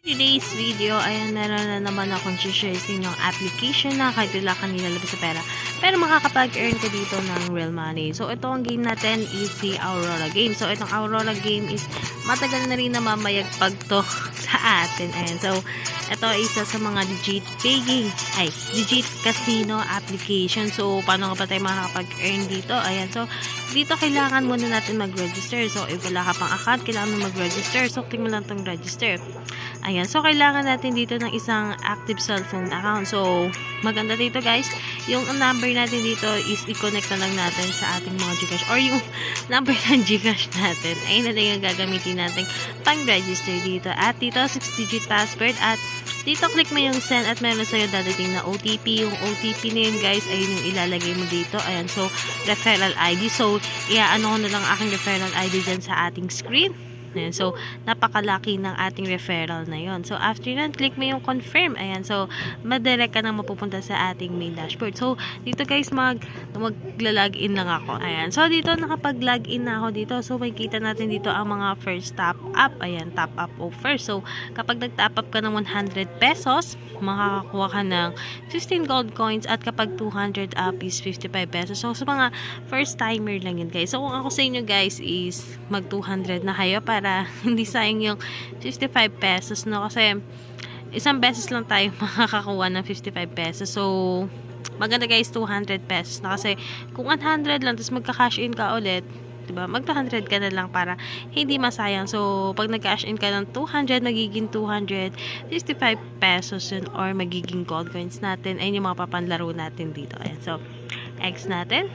Today's video, ayan, meron na naman akong share sa inyong application na kahit wala kanina labas sa pera. Pero makakapag-earn ka dito ng real money. So, ito ang game natin is si Aurora game. So, itong Aurora game is matagal na rin na mamayagpag to sa atin. Ayan, so, ito isa sa mga digit casino application. So, paano ka pa tayo makakapag-earn dito? Ayan, so, dito kailangan muna natin mag-register. So, if wala ka pang account, kailangan mo mag-register. So, click mo lang itong register. Ayan, so kailangan natin dito ng isang active cellphone account. So, maganda dito guys, yung number natin dito is i-connect na lang natin sa ating mga Gcash or yung number ng Gcash natin. Ayun na lang yung gagamitin natin pang-register dito. At dito, 6-digit password at dito click mo yung send at meron sa'yo dadating na OTP. Yung OTP na yun guys, ayun yung ilalagay mo dito. Ayan, so referral ID. So, iaano ko na lang aking referral ID dyan sa ating screen. Ayan, so, napakalaki ng ating referral na yon. So, after that, click mo yung confirm. Ayan, so, madirect ka nang mapupunta sa ating main dashboard. So, dito guys, magla-login lang ako. Ayan, so, dito nakapag-login na ako dito. So, makikita natin dito ang mga first top up. Ayan, top up offer. So, kapag nag-top up ka ng 100 pesos, makakakuha ka ng 15 gold coins at kapag 200 up is 55 pesos. So, sa mga first timer lang yun guys. So, kung ako sa inyo guys is mag 200 na kayo para hindi sayang yung 55 pesos, no? Kasi isang beses lang tayo makakakuha ng 55 pesos. So, maganda guys, 200 pesos na. Kasi kung 100 lang, tapos magka-cash in ka ulit, diba? Mag 200 ka na lang para hindi masayang. So, pag nag-cash in ka ng 200, magiging 255 pesos yun or magiging gold coins natin. Ayun yung mga papanlaro natin dito. Ayan. So, X natin.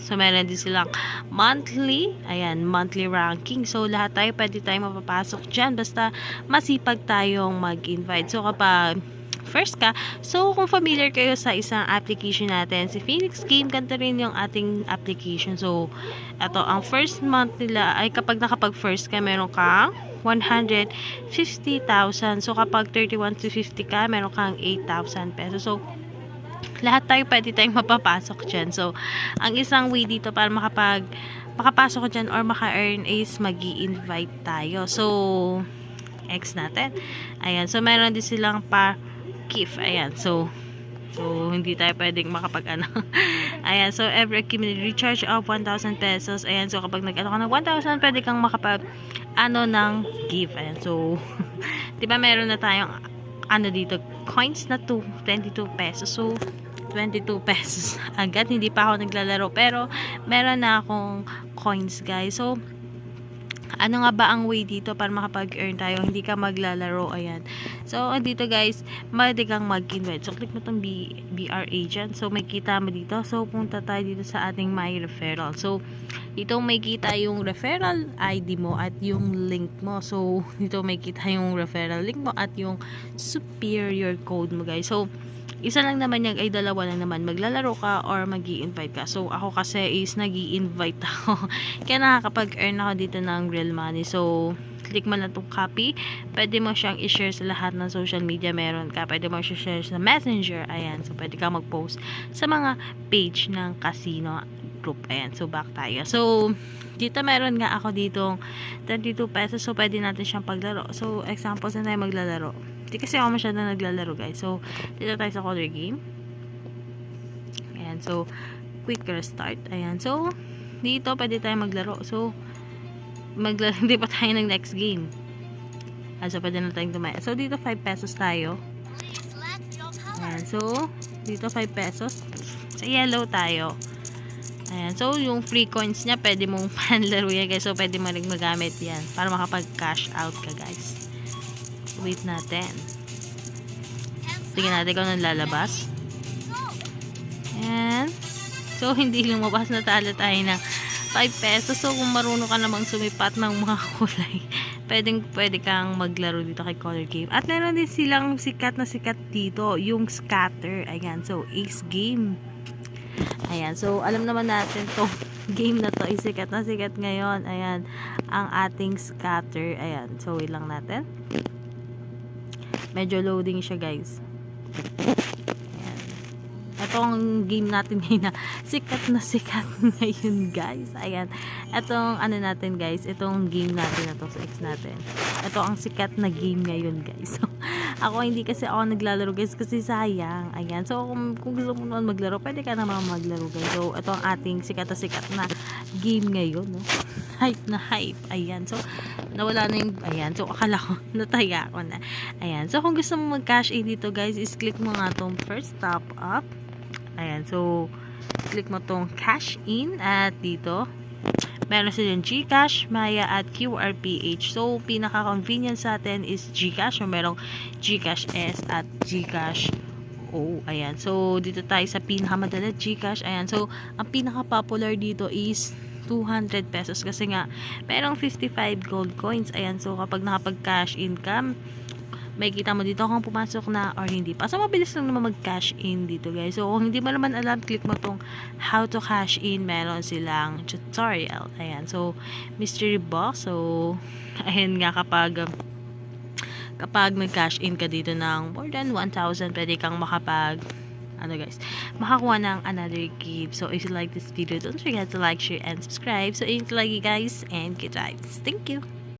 So, meron din silang monthly. Ayan, monthly ranking. So, lahat tayo, pwede tayo mapapasok dyan. Basta, masipag tayong mag-invite. So, kapag first ka, so, kung familiar kayo sa isang application natin, si Phoenix Game, ganito rin yung ating application. So, ito, ang first month nila ay kapag nakapag-first ka, meron kang 150,000. So, kapag 31 to 50 ka, meron kang 8,000 pesos. So, lahat tayo pwede tayong mapapasok dyan. So, ang isang way dito para makapasok ko dyan or maka-earn is mag-i-invite tayo. So, X natin. Ayan. So, meron din silang pa-gift. Ayan. So, hindi tayo pwedeng makapag-ano. Ayan. So, every accumulated recharge of 1,000 pesos. Ayan. So, kapag nag-ano ka ng 1,000, pwede kang makapag-ano ng gift. Ayan. So, diba meron na tayong dito, coins na 22 pesos. So, 22 pesos agad. Hindi pa ako naglalaro. Pero, meron na akong coins, guys. So, ano nga ba ang way dito para makapag-earn tayo? Hindi ka maglalaro. Ayan. So, dito guys, pwede kang mag-invite. So, click mo itong BR agent. So, may kita mo dito. So, punta tayo dito sa ating my referral. So, dito may kita yung referral ID mo at yung link mo. So, dito may kita yung referral link mo at yung superior code mo guys. So, isa lang naman yan ay dalawa lang naman. Maglalaro ka or mag-i-invite ka. So, ako kasi is nag-i-invite ako. Kaya nakakapag-earn ako dito ng real money. So, click mo lang itong copy. Pwede mo siyang i-share sa lahat ng social media meron ka. Pwede mo i-share sa messenger. Ayan. So, pwede ka mag-post sa mga page ng casino group. Ayan. So, back tayo. So, dito meron nga ako ditong 32 pesos. So, pwede natin siyang paglaro. So, example, saan tayo maglalaro? Hindi kasi ako masyado naglalaro guys. So, dito tayo sa color game. Ayan. So, quick restart. Ayan. So, dito pwede tayo maglaro. So, hindi pa tayo ng next game. So, pwede na tayong tumaya. So, dito 5 pesos tayo. Ayan. So, dito 5 pesos. Sa yellow tayo. Ayan. So, yung free coins niya, pwede mong panlaro yan guys. So, pwede mo rin magamit yan para makapag-cash out ka guys. Wait natin. Tingnan natin kung anong lalabas. Ayan. So, hindi lumabas na talo tayo ng 5 pesos. So, kung marunong ka namang sumipat ng mga kulay, pwede kang maglaro dito kay Color Game. At meron din silang sikat na sikat dito, yung Scatter. Ayan. So, Ace Game. Ayan. So, alam naman natin to game na to, sikat na sikat ngayon. Ayan. Ang ating Scatter. Ayan. So, wait lang natin. Medyo loading siya guys. Ayan. Ito itong game natin ngayon na sikat ngayon guys. Ayan, itong ano natin guys, itong game natin na to sa X natin. Ito ang sikat na game ngayon guys. So, ako hindi kasi ako naglalaro guys kasi sayang. Ayan, so kung gusto mo naman maglaro, pwede ka naman maglaro guys. So, ito ang ating sikat na game ngayon, no? Hype na hype. Ayan, so nawala na yung, ayan, so akala ko nataya ako na. Ayan, so kung gusto mo mag-cash in dito guys, is click mo nga tong first top up. Ayan, so click mo tong cash in at dito meron silang GCash, Maya at QRPH. So pinaka-convenient sa atin is GCash. So merong GCash S at GCash O. Ayan, so dito tayo sa pinakamadala GCash. Ayan, so ang pinaka-popular dito is 200 pesos kasi nga merong 55 gold coins. Ayan, so kapag nakapag-cash in ka, may kita mo dito kung pumasok na or hindi pa. So mabilis lang naman mag-cash in dito guys. So kung hindi mo naman alam, click mo tong how to cash in. Meron silang tutorial. Ayan, so mystery box. So ayan nga, kapag nag-cash in ka dito ng more than 1,000, pwede kang makakuha ng another gift. So if you like this video, don't forget to like, share, and subscribe. So yun lagi guys, and good vibes. Thank you.